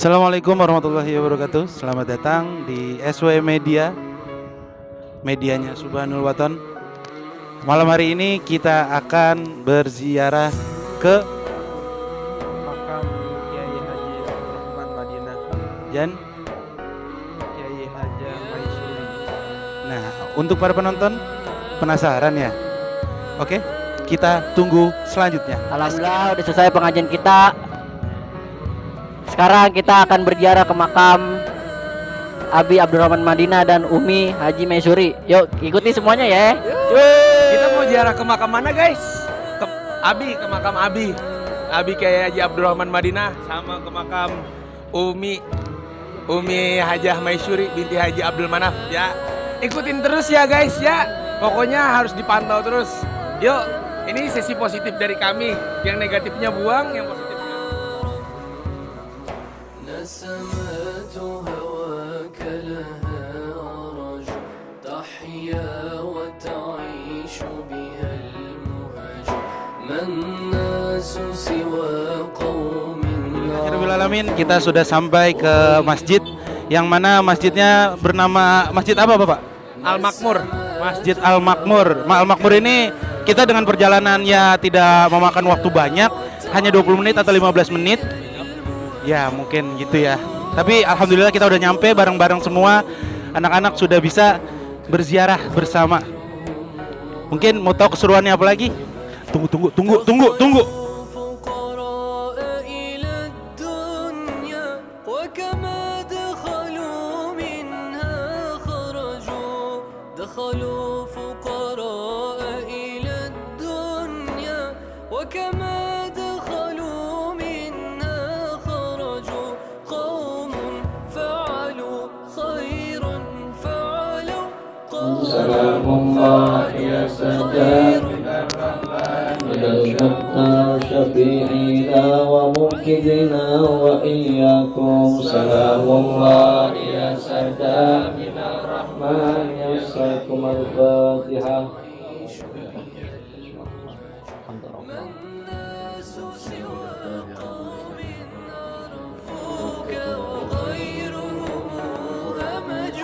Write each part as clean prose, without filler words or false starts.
Assalamualaikum warahmatullahi wabarakatuh. Selamat datang di SW Media, medianya Subhanul Waton. Malam hari ini kita akan berziarah ke makam Kiai Haji Abdurrahman Madinah Jan. Kiai Haja Maisuri. Nah, untuk para penonton penasaran ya? Oke, kita tunggu selanjutnya. Alhamdulillah udah selesai pengajian kita. Sekarang kita akan berziarah ke makam Abi Abdurrahman Madinah dan Umi Haji Maisuri. Yuk ikuti semuanya ya. Kita mau ziarah ke makam mana guys? Ke makam Abi Kiai Haji Abdurrahman Madinah sama ke makam Umi Hajah Maisuri binti Haji Abdul Manaf ya. Ikutin terus ya guys ya. Pokoknya harus dipantau terus. Yuk, ini sesi positif dari kami. Yang negatifnya buang, yang positifnya نسمات هواك لها عرج تحيا وتعيش بها المهج ما الناس سوى قوم Alhamdulillah, kita sudah sampai ke masjid yang mana masjidnya bernama Masjid apa Bapak? Al-Makmur. Masjid Al-Makmur. Al-Makmur ini kita dengan perjalanan ya tidak memakan waktu banyak, hanya 20 menit atau 15 menit. Ya mungkin gitu ya. Tapi alhamdulillah kita udah nyampe bareng-bareng semua. Anak-anak sudah bisa berziarah bersama. Mungkin mau tahu keseruannya apa lagi? Tunggu. فقراء إلى الدنيا وكما دخلوا منها دخلوا فقراء إلى الدنيا وكما دخلوا منها خرجوا قوم فعلوا خيرا فعلوا قوم سلام الله يا سادات ودلنا شفيعنا ومنقذنا وإياكم سلام الله يا سادات من الرحمن يسركم الفاتحة الناس سوى قوم عرفوك وغيرهم همج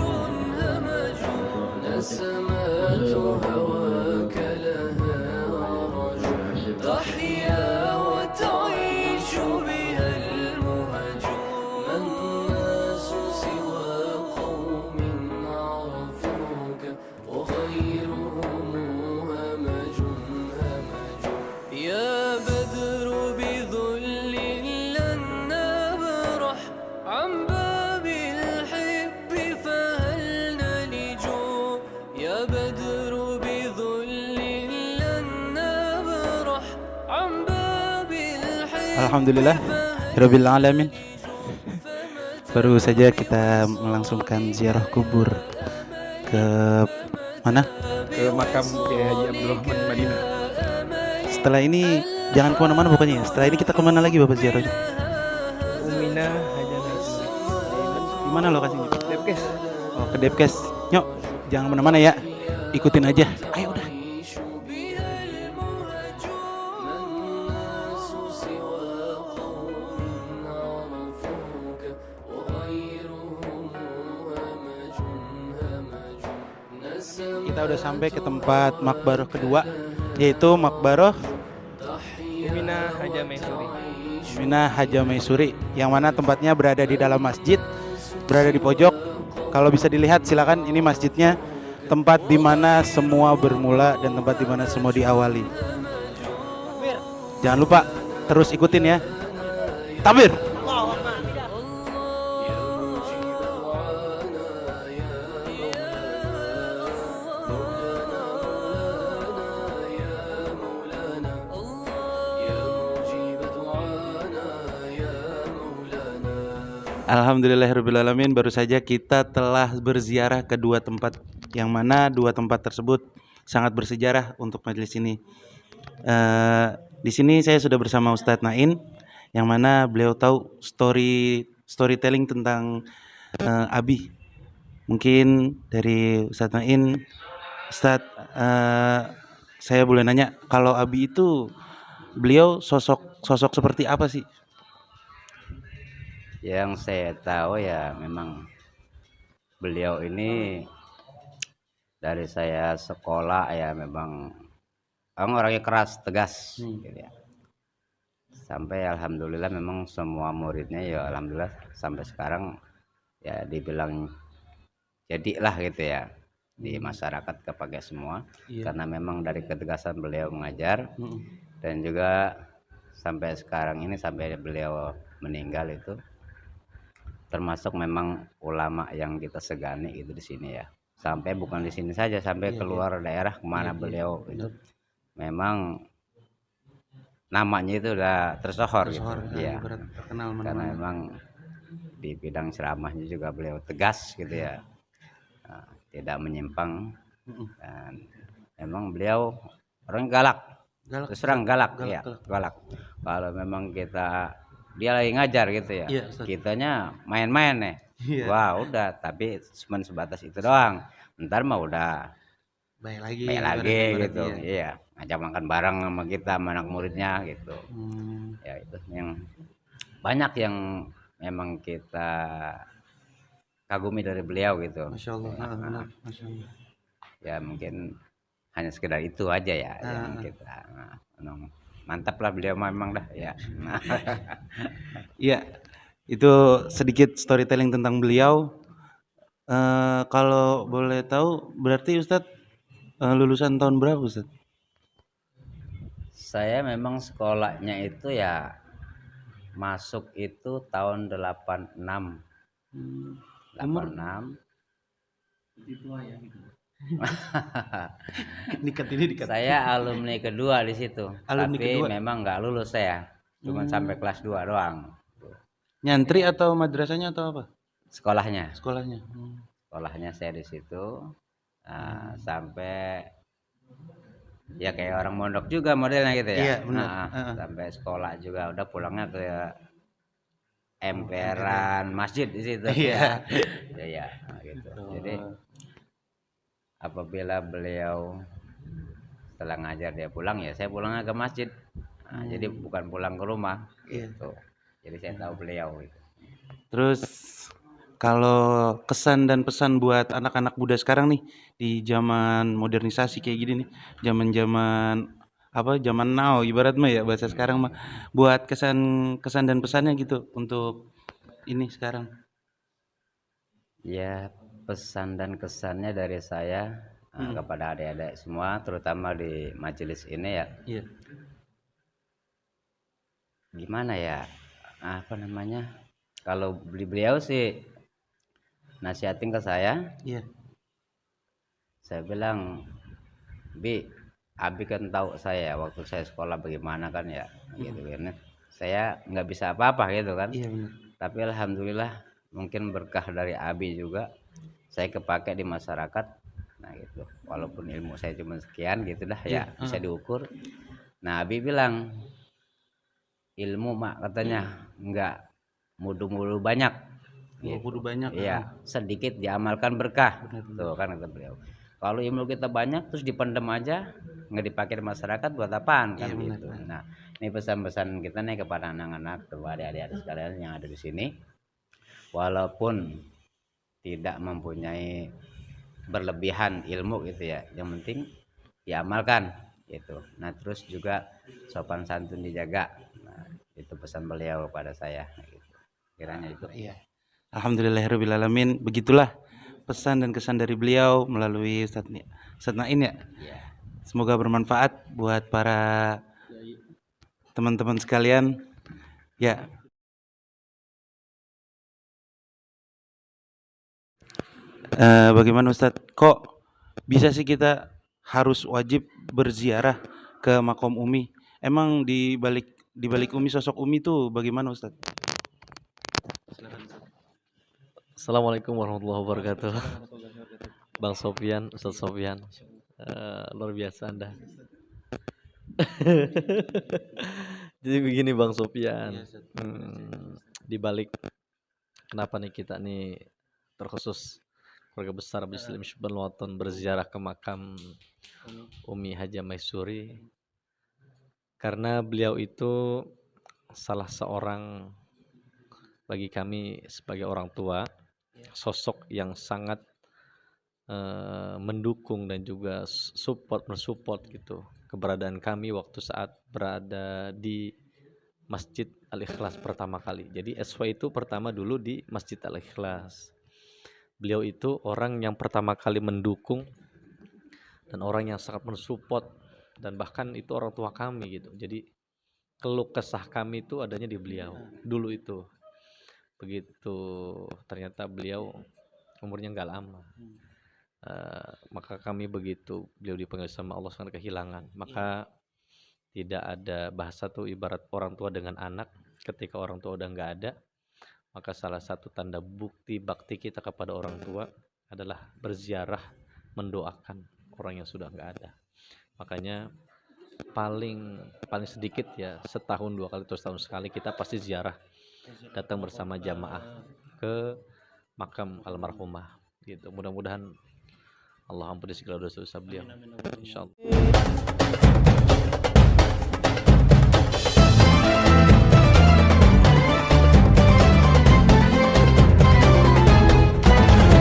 نسمات هواك لها عرج تحيا وتعيش بها المهج ما الناس سوى قوم عرفوك وغيرهم همج يا بدر بذل لن نبرح عن باب الحب فهل نلج يا بدر بذل لن نبرح عن باب الحب Alhamdulillah Rabbil Alamin. Baru saja kita melangsungkan ziarah kubur ke mana? ke makam Kiai Haji Abdurrahman Madinah. Setelah ini jangan kemana-mana pokoknya. Setelah ini kita kemana lagi Bapak ziarahnya? Umina Haja Maisuri. Di mana lokasinya? Depkes. Oh, ke Depkes. Nyok, jangan kemana-mana ya. Ikutin aja. Ayo udah. بها المهج ما الناس سوى قوم عرفوك وغيرهم همج Kita udah sampai ke tempat makbaroh kedua, yaitu makbaroh Umina Haja Maisuri. Minah Haja Maisuri, yang mana tempatnya berada di dalam masjid, berada di pojok. Kalau bisa dilihat silakan, ini masjidnya, tempat di mana semua bermula dan tempat di mana semua diawali. Jangan lupa terus ikutin ya. Takbir. Alhamdulillahirrabbilalamin. Baru saja kita telah berziarah ke dua tempat, yang mana dua tempat tersebut sangat bersejarah untuk majelis ini. Di sini saya sudah bersama Ustadz Nain, yang mana beliau tahu storytelling tentang Abi. Mungkin dari Ustadz Nain, Ustadz, saya boleh nanya, kalau Abi itu beliau sosok seperti apa sih? Yang saya tahu ya memang beliau ini dari saya sekolah ya memang orangnya keras, tegas gitu ya. Sampai alhamdulillah memang semua muridnya ya alhamdulillah sampai sekarang ya dibilang jadilah gitu ya di masyarakat kepakai semua Iya. karena memang dari ketegasan beliau mengajar Mm-mm. dan juga sampai sekarang ini sampai beliau meninggal itu termasuk memang ulama yang kita segani gitu di sini ya. Sampai bukan di sini saja, sampai Iya, keluar daerah kemana beliau gitu. Memang namanya itu udah tersohor gitu. Tersohor, Iya. ibarat terkenal Karena mana-mana. memang di bidang ceramahnya juga beliau tegas gitu ya. Nah, tidak menyimpang Mm-mm. dan memang beliau orang galak. Galak, Terus terang galak, galak, iya, galak. galak. Kalau memang kita dia lagi ngajar gitu ya. Iya, Ustaz. Kitanya main-main nih. Iya. Wah, udah, tapi cuma sebatas itu doang. Ntar mah udah Baik lagi, baik lagi ibarat gitu. iya. Iya, ngajak makan bareng sama kita, sama anak muridnya gitu. Hmm, Ya itu yang banyak yang memang kita kagumi dari beliau gitu. Masya Allah, Ya, benar, Masya Allah. ya mungkin hanya sekedar itu aja ya yang kita memang mantap lah beliau memang dah ya. Iya, itu sedikit storytelling tentang beliau. Kalau boleh tahu, berarti Ustadz lulusan tahun berapa Ustadz? Saya memang sekolahnya itu ya masuk itu tahun 86. Umur 86. dikat. Saya alumni kedua di situ. Alumni Tapi kedua? memang nggak lulus saya. Cuma sampai kelas 2 doang. Nyantri atau madrasahnya atau apa? Sekolahnya. Sekolahnya. Sekolahnya saya di situ. Nah, sampai ya kayak orang mondok juga modelnya gitu ya. Iya, benar. Nah, sampai sekolah juga udah pulangnya ke emperan masjid di situ Iya. ya. Ya, nah, gitu. Jadi apabila beliau setelah ngajar dia pulang ya saya pulangnya ke masjid. Nah, jadi bukan pulang ke rumah. Iya. Gitu. Jadi saya tahu beliau gitu. Terus kalau kesan dan pesan buat anak-anak muda sekarang nih di zaman modernisasi kayak gini nih, zaman-zaman apa zaman now ibarat mah ya bahasa sekarang mah, buat kesan dan pesannya gitu untuk ini sekarang. Ya, pesan dan kesannya dari saya kepada adik-adik semua, terutama di majelis ini ya. Iya. Gimana ya? Apa namanya? Kalau beliau sih nasihatin ke saya, Iya. saya bilang, Bi, Abi kan tahu saya waktu saya sekolah bagaimana kan ya, gitu kan. Saya nggak bisa apa-apa gitu kan. Iya benar. Tapi alhamdulillah mungkin berkah dari Abi juga saya kepake di masyarakat. Nah gitu. Walaupun ilmu saya cuma sekian gitu dah ya bisa diukur. Nah Abi bilang ilmu mak katanya nggak mudu-mudu banyak. Gitu. Kudu banyak. Iya, sedikit diamalkan berkah. Tuh kan kata beliau. Kalau ilmu kita banyak terus dipendem aja nggak dipakai di masyarakat buat apaan kan gitu. Nah ini pesan-pesan kita nih kepada anak-anak, kepada adik-adik sekalian yang ada di sini. Walaupun tidak mempunyai berlebihan ilmu gitu ya, yang penting diamalkan gitu. Nah terus juga sopan santun dijaga. Nah, itu pesan beliau pada saya. Gitu. Kiranya itu. Iya. Alhamdulillahirobbilalamin, begitulah pesan dan kesan dari beliau melalui Ustadz Nain ya. Iya. Semoga bermanfaat buat para teman-teman sekalian. Ya. Bagaimana Ustadz? Kok bisa sih kita harus wajib berziarah ke makom Umi? Emang di balik Umi, sosok Umi tuh bagaimana Ustadz? Assalamualaikum warahmatullahi wabarakatuh. Bang Sofyan, Ustadz Sofyan, luar biasa Anda. Jadi begini Bang Sofyan, di balik kenapa nih kita nih terkhusus keluarga besar Muslim Syibban Waton berziarah ke makam Umi Hajah Maisuri, karena beliau itu salah seorang bagi kami sebagai orang tua, sosok yang sangat mendukung dan juga mensupport gitu keberadaan kami waktu saat berada di Masjid Al-Ikhlas pertama kali. Jadi SW itu pertama dulu di Masjid Al-Ikhlas. Beliau itu orang yang pertama kali mendukung dan orang yang sangat mensupport, dan bahkan itu orang tua kami gitu. Jadi keluh kesah kami itu adanya di beliau dulu itu. Begitu ternyata beliau umurnya nggak lama. Maka kami begitu beliau dipanggil sama Allah sangat kehilangan. Maka tidak ada bahasa tuh ibarat orang tua dengan anak. Ketika orang tua udah nggak ada, maka salah satu tanda bukti bakti kita kepada orang tua adalah berziarah, mendoakan orang yang sudah nggak ada. Makanya paling sedikit ya setahun 2 kali atau setahun sekali kita pasti ziarah, datang bersama jamaah ke makam almarhumah gitu. Mudah-mudahan Allah ampuni segala dosa-dosa beliau, insyaallah.